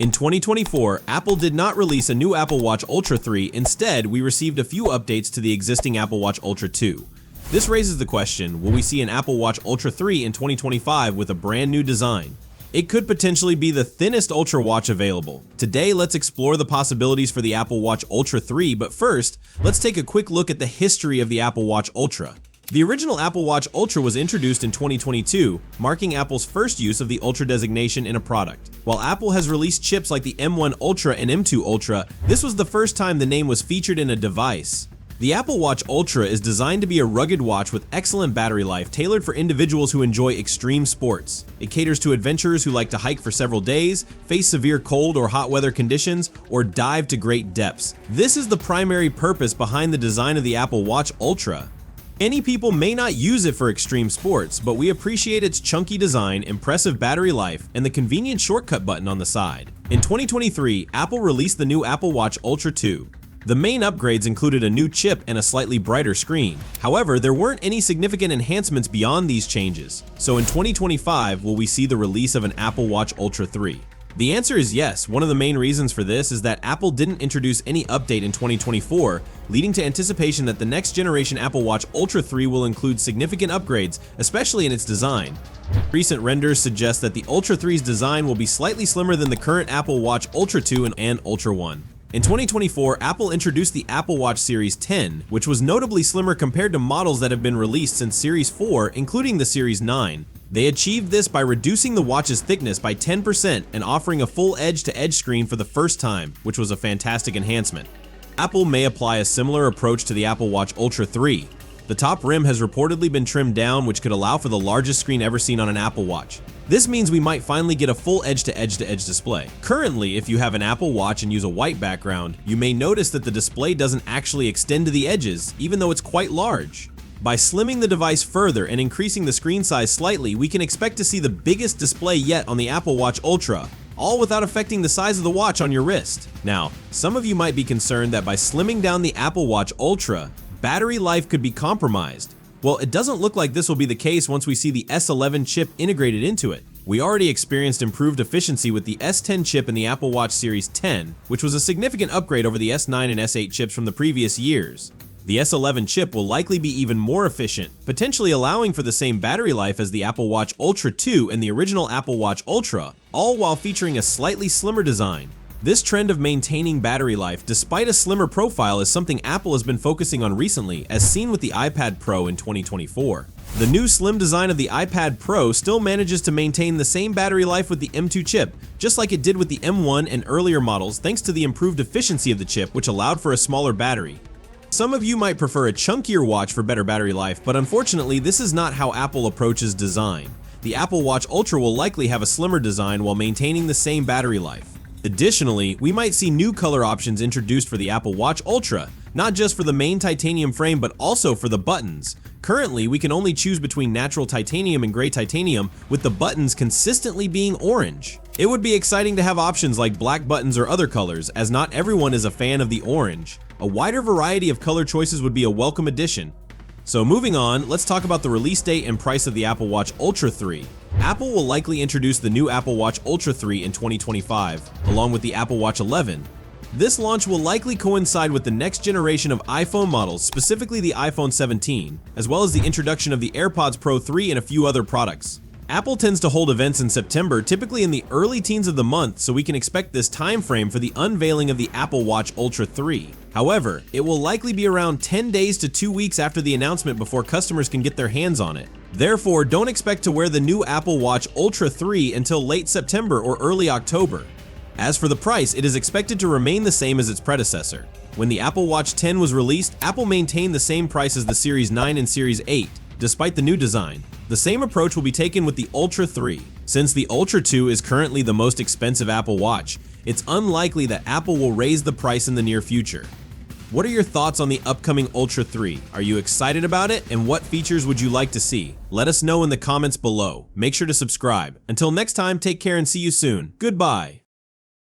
In 2024, Apple did not release a new Apple Watch Ultra 3. Instead, we received a few updates to the existing Apple Watch Ultra 2. This raises the question, will we see an Apple Watch Ultra 3 in 2025 with a brand new design? It could potentially be the thinnest Ultra watch available. Today, let's explore the possibilities for the Apple Watch Ultra 3, but first, let's take a quick look at the history of the Apple Watch Ultra. The original Apple Watch Ultra was introduced in 2022, marking Apple's first use of the Ultra designation in a product. While Apple has released chips like the M1 Ultra and M2 Ultra, this was the first time the name was featured in a device. The Apple Watch Ultra is designed to be a rugged watch with excellent battery life, tailored for individuals who enjoy extreme sports. It caters to adventurers who like to hike for several days, face severe cold or hot weather conditions, or dive to great depths. This is the primary purpose behind the design of the Apple Watch Ultra. Many people may not use it for extreme sports, but we appreciate its chunky design, impressive battery life, and the convenient shortcut button on the side. In 2023, Apple released the new Apple Watch Ultra 2. The main upgrades included a new chip and a slightly brighter screen. However, there weren't any significant enhancements beyond these changes. So in 2025, will we see the release of an Apple Watch Ultra 3? The answer is yes. One of the main reasons for this is that Apple didn't introduce any update in 2024, leading to anticipation that the next generation Apple Watch Ultra 3 will include significant upgrades, especially in its design. Recent renders suggest that the Ultra 3's design will be slightly slimmer than the current Apple Watch Ultra 2 and Ultra 1. In 2024, Apple introduced the Apple Watch Series 10, which was notably slimmer compared to models that have been released since Series 4, including the Series 9. They achieved this by reducing the watch's thickness by 10% and offering a full edge-to-edge screen for the first time, which was a fantastic enhancement. Apple may apply a similar approach to the Apple Watch Ultra 3. The top rim has reportedly been trimmed down, which could allow for the largest screen ever seen on an Apple Watch. This means we might finally get a full edge-to-edge display. Currently, if you have an Apple Watch and use a white background, you may notice that the display doesn't actually extend to the edges, even though it's quite large. By slimming the device further and increasing the screen size slightly, we can expect to see the biggest display yet on the Apple Watch Ultra, all without affecting the size of the watch on your wrist. Now, some of you might be concerned that by slimming down the Apple Watch Ultra, battery life could be compromised. Well, it doesn't look like this will be the case once we see the S11 chip integrated into it. We already experienced improved efficiency with the S10 chip in the Apple Watch Series 10, which was a significant upgrade over the S9 and S8 chips from the previous years. The S11 chip will likely be even more efficient, potentially allowing for the same battery life as the Apple Watch Ultra 2 and the original Apple Watch Ultra, all while featuring a slightly slimmer design. This trend of maintaining battery life despite a slimmer profile is something Apple has been focusing on recently, as seen with the iPad Pro in 2024. The new slim design of the iPad Pro still manages to maintain the same battery life with the M2 chip, just like it did with the M1 and earlier models, thanks to the improved efficiency of the chip, which allowed for a smaller battery. Some of you might prefer a chunkier watch for better battery life, but unfortunately this is not how Apple approaches design. The Apple Watch Ultra will likely have a slimmer design while maintaining the same battery life. Additionally, we might see new color options introduced for the Apple Watch Ultra, not just for the main titanium frame but also for the buttons. Currently, we can only choose between natural titanium and gray titanium, with the buttons consistently being orange. It would be exciting to have options like black buttons or other colors, as not everyone is a fan of the orange. A wider variety of color choices would be a welcome addition. So moving on, let's talk about the release date and price of the Apple Watch Ultra 3. Apple will likely introduce the new Apple Watch Ultra 3 in 2025, along with the Apple Watch 11. This launch will likely coincide with the next generation of iPhone models, specifically the iPhone 17, as well as the introduction of the AirPods Pro 3 and a few other products. Apple tends to hold events in September, typically in the early teens of the month, so we can expect this time frame for the unveiling of the Apple Watch Ultra 3. However, it will likely be around 10 days to 2 weeks after the announcement before customers can get their hands on it. Therefore, don't expect to wear the new Apple Watch Ultra 3 until late September or early October. As for the price, it is expected to remain the same as its predecessor. When the Apple Watch 10 was released, Apple maintained the same price as the Series 9 and Series 8, despite the new design. The same approach will be taken with the Ultra 3. Since the Ultra 2 is currently the most expensive Apple Watch, it's unlikely that Apple will raise the price in the near future. What are your thoughts on the upcoming Ultra 3? Are you excited about it, and what features would you like to see? Let us know in the comments below. Make sure to subscribe. Until next time, take care and see you soon. Goodbye.